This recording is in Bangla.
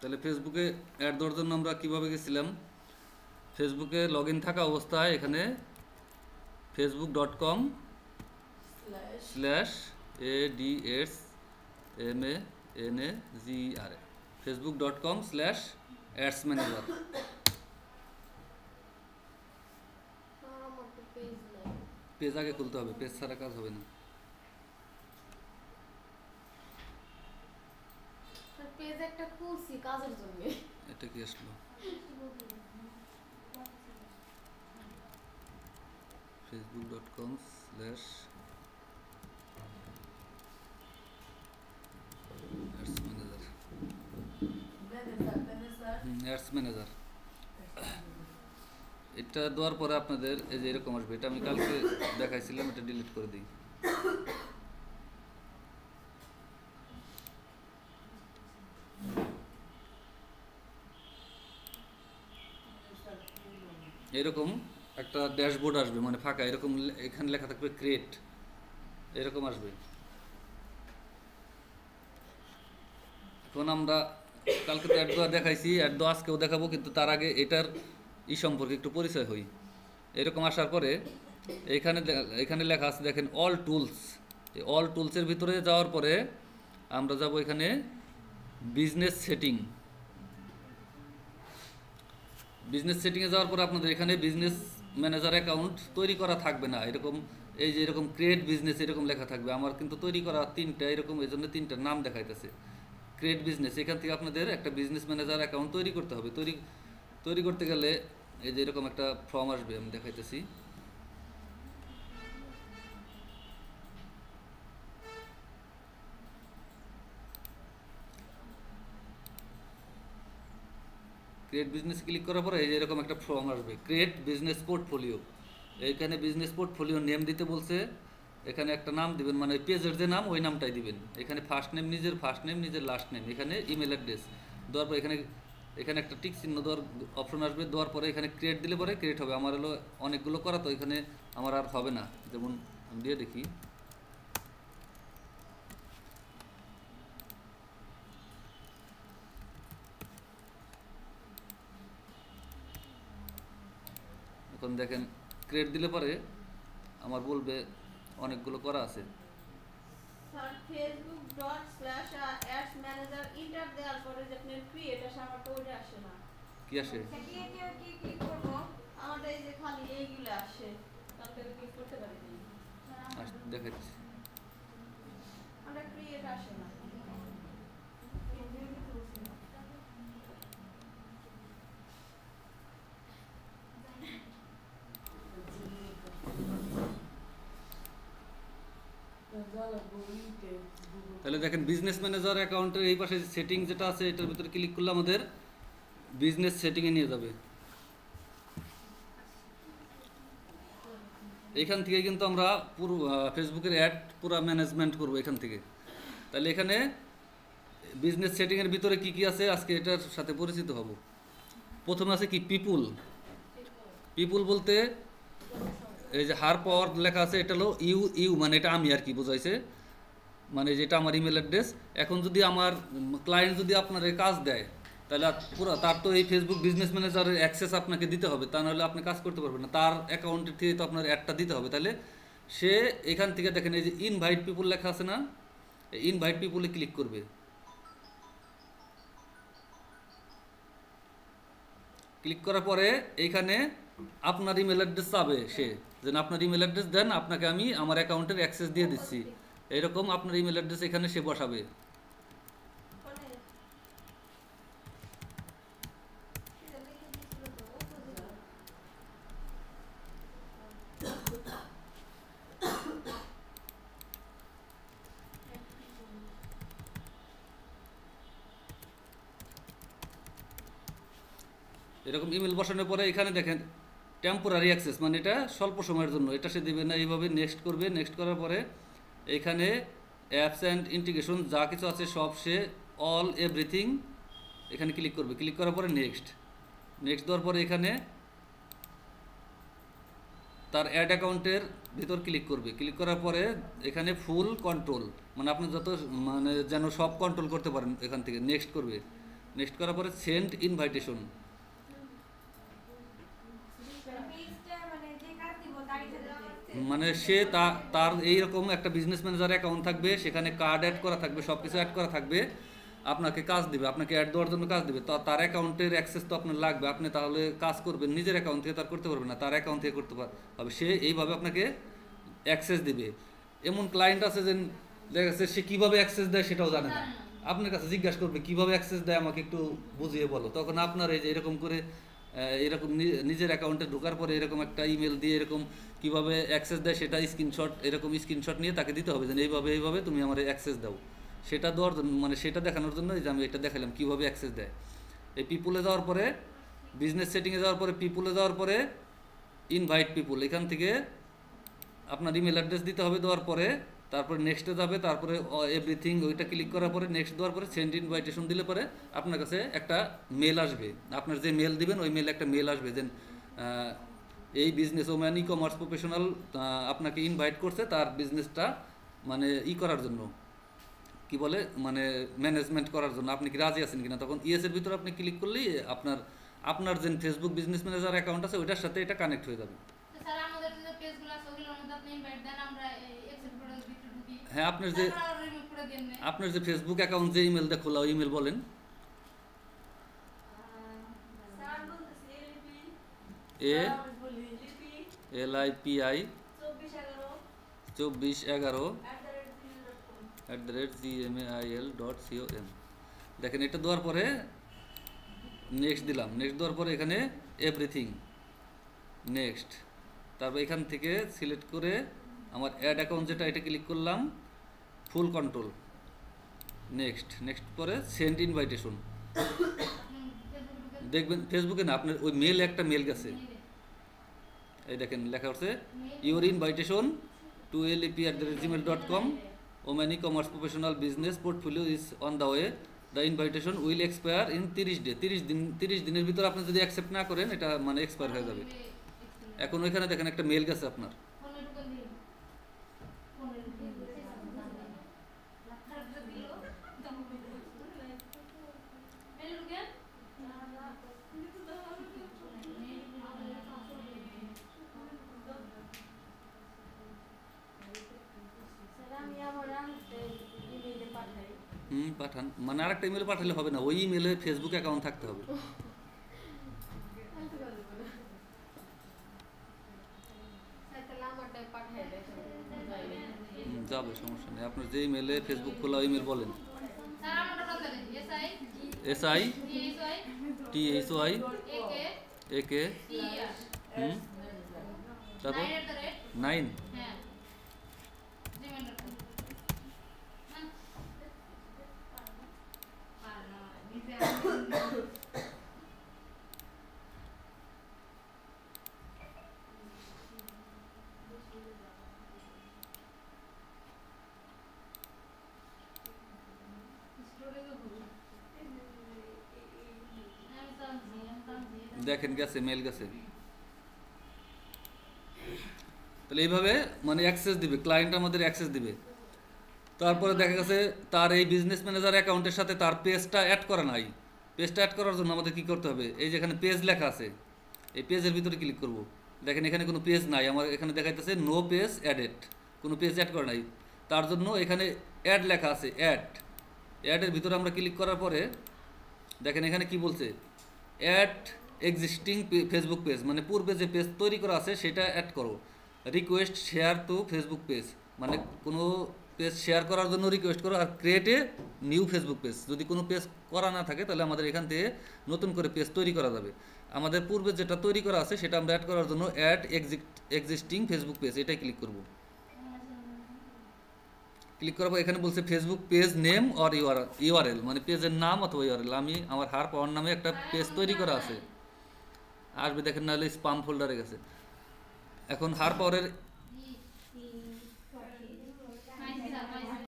তাহলে ফেসবুকে অ্যাড দেওয়ার জন্য আমরা কীভাবে গেছিলাম? ফেসবুকে লগ ইন থাকা অবস্থায় এখানে facebook.com slash ADSMANAGER facebook.com slash ads manager. Page আগে খুলতে হবে, পেজ ছাড়া কাজ হবে না। পেজ একটা খুলছি কাজের জন্য। এটা কি আসলো? facebook.com slash ads manager. Ads manager এটা দেওয়ার পরে আপনাদের এই যে এরকম আসবে। এটা আমি কালকে দেখাইছিলাম, এটা ডিলিট করে দিই। এরকম একটা ড্যাশবোর্ড আসবে, মানে ফাঁকা, এরকম এখানে লেখা থাকবে ক্রিয়েট, এরকম আসবে। এখন আমরা কালকে তো অ্যাড দেওয়া দেখাইছি, অ্যাড দেওয়া আজকেও দেখাবো, কিন্তু তার আগে এটার সম্পর্কে একটু পরিচয় হই। এরকম আসার পরে এখানে লেখা আছে দেখেন অল টুলস। এই অল টুলসের ভিতরে যাওয়ার পরে আমরা যাব এখানে বিজনেস সেটিং। বিজনেস সেটিংয়ে যাওয়ার পরে আপনাদের এখানে বিজনেস ম্যানেজার অ্যাকাউন্ট তৈরি করা থাকবে না, এরকম এই যে এরকম ক্রিয়েট বিজনেস এরকম লেখা থাকবে। আমার কিন্তু তৈরি করা 3টা, এরকম এই জন্য 3টার নাম দেখাইতেছে ক্রিয়েট বিজনেস। এখান থেকে আপনাদের একটা বিজনেস ম্যানেজার অ্যাকাউন্ট তৈরি করতে হবে। তৈরি করতে গেলে এই যে এরকম একটা ফর্ম আসবে, আমি দেখাইতেছি। ক্রিয়েট বিজনেস ক্লিক করার পরে এই যে এরকম একটা ফর্ম আসবে, ক্রিয়েট বিজনেস পোর্টফোলিও। এইখানে বিজনেস পোর্টফোলিও নেম দিতে বলছে, এখানে একটা নাম দিবেন, মানে পেজের যে নাম ওই নামটাই দিবেন। এখানে ফার্স্ট নেম নিজের, ফার্স্ট নেম নিজের, লাস্ট নেম, এখানে ইমেল অ্যাড্রেস দেওয়ার পর এখানে একটা টিক চিহ্ন দেওয়ার অপশন আসবে। দেওয়ার পরে এখানে ক্রিয়েট দিলে পরে ক্রিয়েট হবে। আমার হলো অনেকগুলো করা, তো এখানে আমার আর হবে না। যেমন আমি দিয়ে দেখি, এখন দেখেন ক্রিয়েট দিলে পরে আমার বলবে অনেকগুলো করা আছে। স্যার facebook.com/ads-manager এন্টার দেওয়ার পরে যে আপনি ক্রিয়েট আসে, আমার তো ওটা আসে না। কি আসে? কি ক্লিক করব? আমাদের এই যে খালি এইগুলো আসে, তাহলে ক্লিক করতে পারি না। দেখাচ্ছি। আমরা ক্রিয়েট আসে না। তাহলে দেখেন বিজনেস ম্যানেজার অ্যাকাউন্টের এই পাশে সেটিং যেটা আছে, এটার ভিতরে ক্লিক করলে আমাদের বিজনেস সেটিংয়ে নিয়ে যাবে। এখান থেকে কিন্তু আমরা পুরো ফেসবুকের অ্যাড পুরো ম্যানেজমেন্ট করব এখান থেকে। তাহলে এখানে বিজনেস সেটিংয়ের ভিতরে কি কি আছে আজকে এটার সাথে পরিচিত হব। প্রথমে আছে কি পিপুল। পিপুল বলতে এই যে হার পাওয়ার লেখা আছে, এটা হলো ইউ মানে এটা আমি আর কি বোঝাইছে, মানে যেটা আমার ইমেল অ্যাড্রেস। এখন যদি আমার ক্লায়েন্ট যদি আপনার এই কাজ দেয়, তাহলে পুরো তার তো এই ফেসবুক বিজনেস ম্যানেজারের অ্যাক্সেস আপনাকে দিতে হবে, তা নাহলে আপনি কাজ করতে পারবেন না। তার অ্যাকাউন্টের থেকে তো আপনার অ্যাডটা দিতে হবে। তাহলে সে এখান থেকে দেখেন এই যে ইনভাইট পিপুল লেখা আছে না, ইনভাইট পিপুলে ক্লিক করবে। ক্লিক করার পরে এইখানে আপনার ইমেল অ্যাড্রেস চাবে সে, যেন আপনার ইমেল অ্যাড্রেস দেন, আপনাকে আমি আমার অ্যাকাউন্টের অ্যাক্সেস দিয়ে দিচ্ছি। এরকম আপনার ইমেল অ্যাড্রেস এখানে সে বসাবে। এরকম ইমেল বসানোর পরে এখানে দেখেন টেম্পোরারি অ্যাক্সেস, মানে এটা স্বল্প সময়ের জন্য, এটা সে দেবে না। এইভাবে নেক্সট করবে। নেক্সট করার পরে এখানে অ্যাপস অ্যান্ড ইন্টিগ্রেশন যা কিছু আছে সব সে অল এভরিথিং এখানে ক্লিক করবে। ক্লিক করার পরে নেক্সট দেওয়ার পরে এখানে তার অ্যাড অ্যাকাউন্টের ভিতর ক্লিক করবে। ক্লিক করার পরে এখানে ফুল কন্ট্রোল, মানে আপনি যত মানে যেন সব কন্ট্রোল করতে পারেন এখান থেকে নেক্সট করবে। নেক্সট করার পরে সেন্ড ইনভাইটেশন। মানে সে তার এইরকম একটা বিজনেস ম্যানেজার অ্যাকাউন্ট থাকবে, সেখানে কার্ড অ্যাড করা থাকবে, সব কিছু অ্যাড করা থাকবে, আপনাকে কাজ দিবে, আপনাকে অ্যাড দেওয়ার জন্য কাজ দিবে। তো তার অ্যাকাউন্টের অ্যাক্সেস তো আপনার লাগবে, আপনি তাহলে কাজ করবেন নিজের অ্যাকাউন্ট থেকে তার করতে পারবেন না, তার অ্যাকাউন্ট থেকে করতে হবে। সে এইভাবে আপনাকে অ্যাক্সেস দিবে। এমন ক্লায়েন্ট আছে যে দেখা যাচ্ছে সে কীভাবে অ্যাক্সেস দেয় সেটাও জানে না, আপনার কাছে জিজ্ঞাসা করবে কীভাবে অ্যাক্সেস দেয় আমাকে একটু বুঝিয়ে বলো। তখন আপনার এই যে এরকম করে এরকম নিজের অ্যাকাউন্টে ঢোকার পরে এরকম একটা ইমেল দিয়ে এরকম কীভাবে অ্যাক্সেস দেয় সেটা স্ক্রিনশট নিয়ে তাকে দিতে হবে যে এইভাবে তুমি আমার অ্যাক্সেস দাও। সেটা দেওয়ার জন্য, মানে সেটা দেখানোর জন্য যে আমি এটা দেখালাম কীভাবে অ্যাক্সেস দেয়। এই পিপুলে যাওয়ার পরে, বিজনেস সেটিংয়ে যাওয়ার পরে, পিপুলে যাওয়ার পরে ইনভাইট পিপুল, এখান থেকে আপনার ইমেল অ্যাড্রেস দিতে হবে। দেওয়ার পরে তারপরে নেক্সটে যাবে, তারপরে এভরিথিং ওইটা ক্লিক করার পরে নেক্সট দেওয়ার পরে সেন্ড ইনভাইটেশন দিলে পরে আপনার কাছে একটা মেল আসবে। আপনার যে মেল দিবেন ওই মেলে একটা মেল আসবে যে এই business woman e commerce professional আপনাকে ইনভাইট করছে তার বিজনেসটা মানে করার জন্য, কি বলে মানে ম্যানেজমেন্ট করার জন্য, আপনি কি রাজি আছেন কিনা। তখন ইএসের ভিতরে আপনি ক্লিক করলেই আপনার যে ফেসবুক বিজনেস ম্যানেজার অ্যাকাউন্ট আছে ওইটার সাথে এটা কানেক্ট হয়ে যাবে। হ্যাঁ, আপনার যে ফেসবুক অ্যাকাউন্ট যে ইমেল দিয়ে খোলা, ওই ইমেল বলেন। ALIPI2411@gmail.com। দেখেন এটা দেওয়ার পরে নেক্সট দিলাম, নেক্সট দেওয়ার পরে এখানে এভরিথিং নেক্সট, তারপর এখান থেকে সিলেক্ট করে আমার অ্যাড অ্যাকাউন্ট যেটা এটা ক্লিক করলাম, ফুল কন্ট্রোল, নেক্সট পরে সেন্ড ইনভাইটেশন। দেখবেন ফেসবুকে না, আপনার ওই মেল একটা মেল গেছে, এই দেখেন লেখা হচ্ছে your invitation to ALIPI@gmail.com, woman e commerce professional business portfolio is on the way, the invitation will expire in 30 day. 30 দিনের ভিতর আপনি যদি অ্যাকসেপ্ট না করেন এটা মানে এক্সপায়ার হয়ে যাবে। এখন ওইখানে দেখেন একটা মেল গেছে আপনার, পাঠান। মানে আরেকটা ইমেল পাঠালে হবে না, ওই ইমেলে ফেসবুক অ্যাকাউন্ট থাকতে হবে। যাবে, সমস্যা নেই। আপনার যে ইমেলে ফেসবুক খোলা ওই ইমেল বলেন। SITHOIAK তারপর 9 দেখেন গেছে, মেল গেছে। তাহলে এইভাবে মানে অ্যাক্সেস দিবে, ক্লায়েন্ট আমাদের অ্যাক্সেস দিবে। তারপরে দেখা গেছে তার এই বিজনেস ম্যানেজার অ্যাকাউন্টের সাথে তার পেজটা অ্যাড করা নাই। পেজটা অ্যাড করার জন্য আমাদের কী করতে হবে, এই যেখানে পেজ লেখা আছে এই পেজের ভিতরে ক্লিক করব। দেখেন এখানে কোনো পেজ নাই, আমার এখানে দেখাইতেছে নো পেজ অ্যাডেড, কোনো পেজ অ্যাড করা নাই। তার জন্য এখানে অ্যাড লেখা আছে, অ্যাডের ভিতরে আমরা ক্লিক করার পরে দেখেন এখানে কি বলছে, অ্যাড এক্সিস্টিং ফেসবুক পেজ, মানে পূর্বে যে পেজ তৈরি করা আছে সেটা অ্যাড করো। Request share to Facebook page, মানে কোনো পেজ শেয়ার করার জন্য রিকোয়েস্ট করো। আর create a new Facebook page, যদি কোনো পেজ করা না থাকে তাহলে আমাদের এখান থেকে নতুন করে পেজ তৈরি করা যাবে। আমাদের পূর্বে যেটা তৈরি করা আছে সেটা আমরা অ্যাড করার জন্য অ্যাড এক্সিস্টিং ফেসবুক পেজ, এটাই ক্লিক করব। ক্লিক করার পর এখানে বলছে Facebook page name or URL, মানে পেজের নাম অথবা ইউআরএল। আমি আমার হার পাওয়ার নামে একটা পেজ তৈরি করা আছে, আসবে দেখেন, নাহলে স্পাম ফোল্ডারে গেছে। এখন হার পাওয়ারের